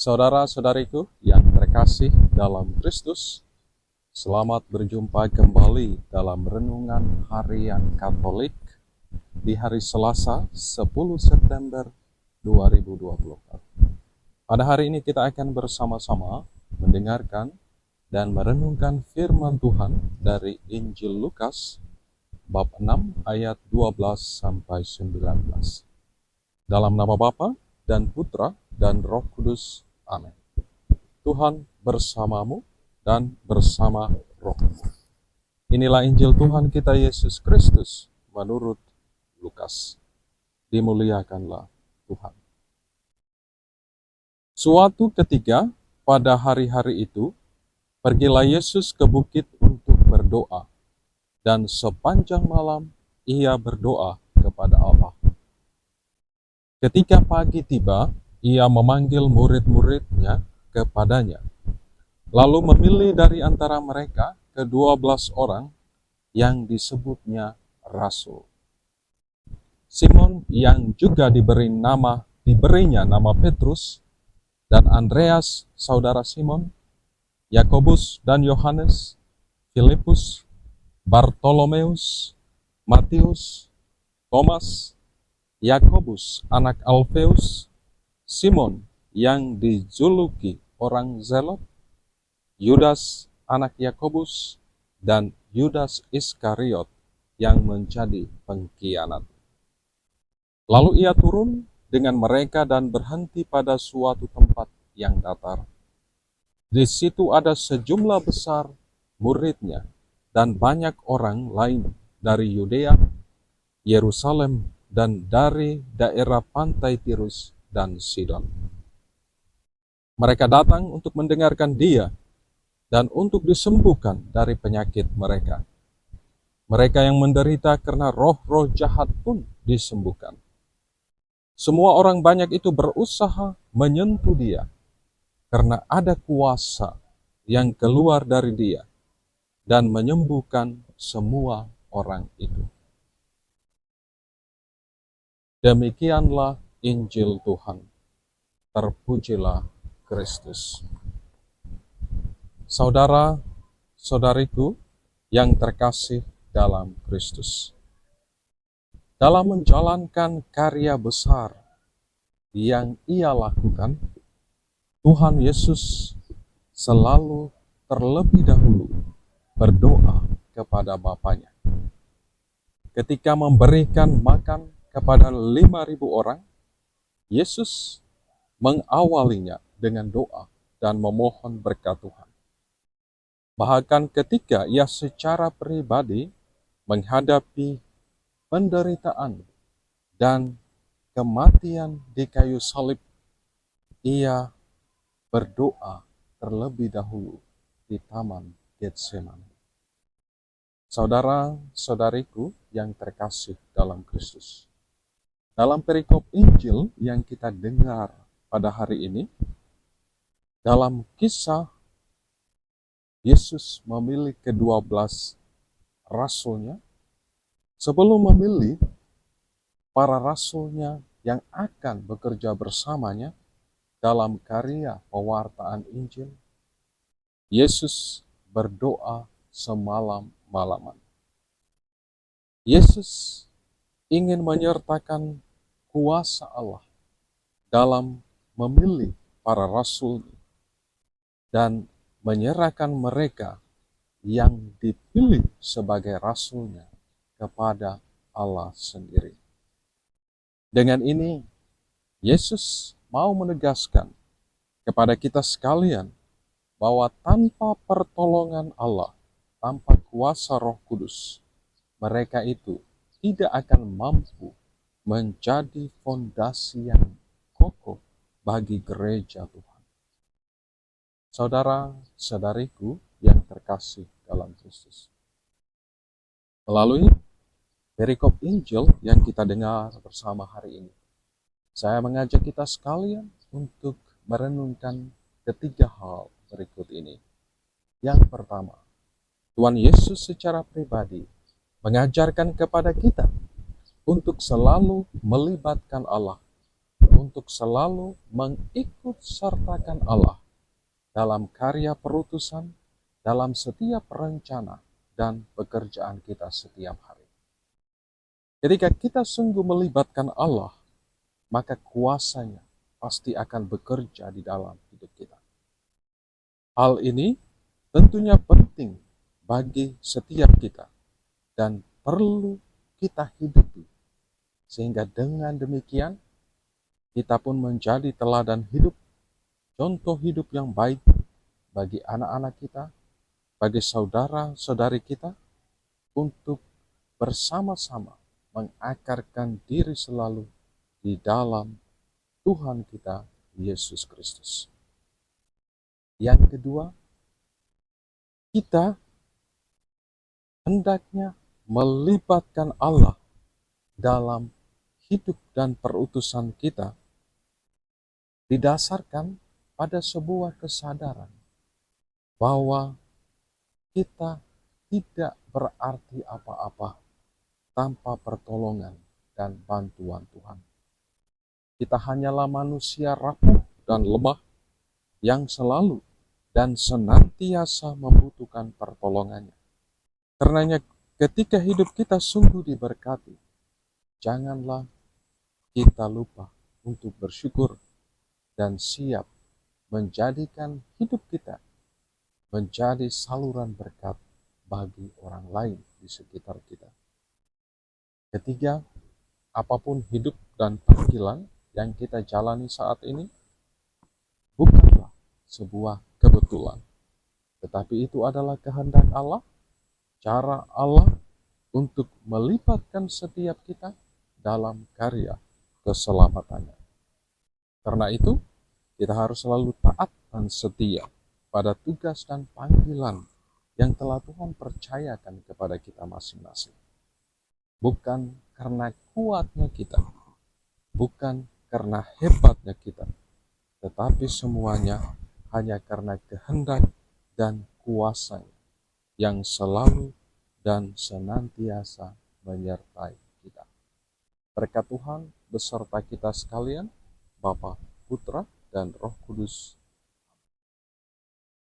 Saudara-saudariku yang terkasih dalam Kristus, selamat berjumpa kembali dalam Renungan Harian Katolik di hari Selasa 10 September 2024. Pada hari ini kita akan bersama-sama mendengarkan dan merenungkan firman Tuhan dari Injil Lukas bab 6 ayat 12 sampai 19. Dalam nama Bapa dan Putra dan Roh Kudus. Amin. Tuhan bersamamu dan bersama rohmu. Inilah Injil Tuhan kita Yesus Kristus menurut Lukas. Dimuliakanlah Tuhan. Suatu ketika pada hari-hari itu, pergilah Yesus ke bukit untuk berdoa, dan sepanjang malam ia berdoa kepada Allah. Ketika pagi tiba, ia memanggil murid-muridnya kepadanya, lalu memilih dari antara mereka ke-12 orang yang disebutnya rasul. Simon yang juga diberinya nama Petrus, dan Andreas saudara Simon, Yakobus dan Yohanes, Filipus, Bartolomeus, Matius, Thomas, Yakobus anak Alfeus, Simon yang dijuluki orang Zelot, Yudas anak Yakobus, dan Yudas Iskariot yang menjadi pengkhianat. Lalu ia turun dengan mereka dan berhenti pada suatu tempat yang datar. Di situ ada sejumlah besar muridnya dan banyak orang lain dari Yudea, Yerusalem, dan dari daerah pantai Tirus dan Sidon. Mereka datang untuk mendengarkan dia dan untuk disembuhkan dari penyakit mereka. Mereka yang menderita karena roh-roh jahat pun disembuhkan. Semua orang banyak itu berusaha menyentuh dia, karena ada kuasa yang keluar dari dia dan menyembuhkan semua orang itu. Demikianlah Injil Tuhan. Terpujilah Kristus. Saudara-saudariku yang terkasih dalam Kristus, dalam menjalankan karya besar yang ia lakukan, Tuhan Yesus selalu terlebih dahulu berdoa kepada Bapanya. Ketika memberikan makan kepada 5.000 orang, Yesus mengawalinya dengan doa dan memohon berkat Tuhan. Bahkan ketika ia secara pribadi menghadapi penderitaan dan kematian di kayu salib, ia berdoa terlebih dahulu di Taman Getsemani. Saudara-saudariku yang terkasih dalam Kristus, dalam perikop Injil yang kita dengar pada hari ini, dalam kisah Yesus memilih ke-12 rasulnya, sebelum memilih para rasulnya yang akan bekerja bersamanya dalam karya pewartaan Injil, Yesus berdoa semalam-malaman. Yesus ingin menyertakan kuasa Allah dalam memilih para rasul dan menyerahkan mereka yang dipilih sebagai rasulnya kepada Allah sendiri. Dengan ini, Yesus mau menegaskan kepada kita sekalian bahwa tanpa pertolongan Allah, tanpa kuasa Roh Kudus, mereka itu tidak akan mampu menjadi fondasi yang kokoh bagi gereja Tuhan. Saudara-saudariku yang terkasih dalam Kristus, melalui perikop Injil yang kita dengar bersama hari ini, saya mengajak kita sekalian untuk merenungkan ketiga hal berikut ini. Yang pertama, Tuhan Yesus secara pribadi mengajarkan kepada kita untuk selalu melibatkan Allah untuk selalu mengikut sertakan Allah dalam karya perutusan, dalam setiap rencana dan pekerjaan kita setiap hari. Ketika kita sungguh melibatkan Allah, maka kuasanya pasti akan bekerja di dalam hidup kita. Hal ini tentunya penting bagi setiap kita dan perlu kita hidupi, sehingga dengan demikian kita pun menjadi teladan hidup, contoh hidup yang baik bagi anak-anak kita, bagi saudara-saudari kita, untuk bersama-sama mengakarkan diri selalu di dalam Tuhan kita, Yesus Kristus. Yang kedua, kita hendaknya melibatkan Allah dalam hidup dan perutusan kita didasarkan pada sebuah kesadaran bahwa kita tidak berarti apa-apa tanpa pertolongan dan bantuan Tuhan. Kita hanyalah manusia rapuh dan lemah yang selalu dan senantiasa membutuhkan pertolongannya. Karenanya ketika hidup kita sungguh diberkati, janganlah kita lupa untuk bersyukur dan siap menjadikan hidup kita menjadi saluran berkat bagi orang lain di sekitar kita. Ketiga, apapun hidup dan panggilan yang kita jalani saat ini bukanlah sebuah kebetulan, tetapi itu adalah kehendak Allah, cara Allah untuk melibatkan setiap kita dalam karya keselamatannya. Karena itu, kita harus selalu taat dan setia pada tugas dan panggilan yang telah Tuhan percayakan kepada kita masing-masing. Bukan karena kuatnya kita, bukan karena hebatnya kita, tetapi semuanya hanya karena kehendak dan kuasanya yang selalu dan senantiasa menyertai kita. Berkat Tuhan beserta kita sekalian, Bapa, Putra, dan Roh Kudus,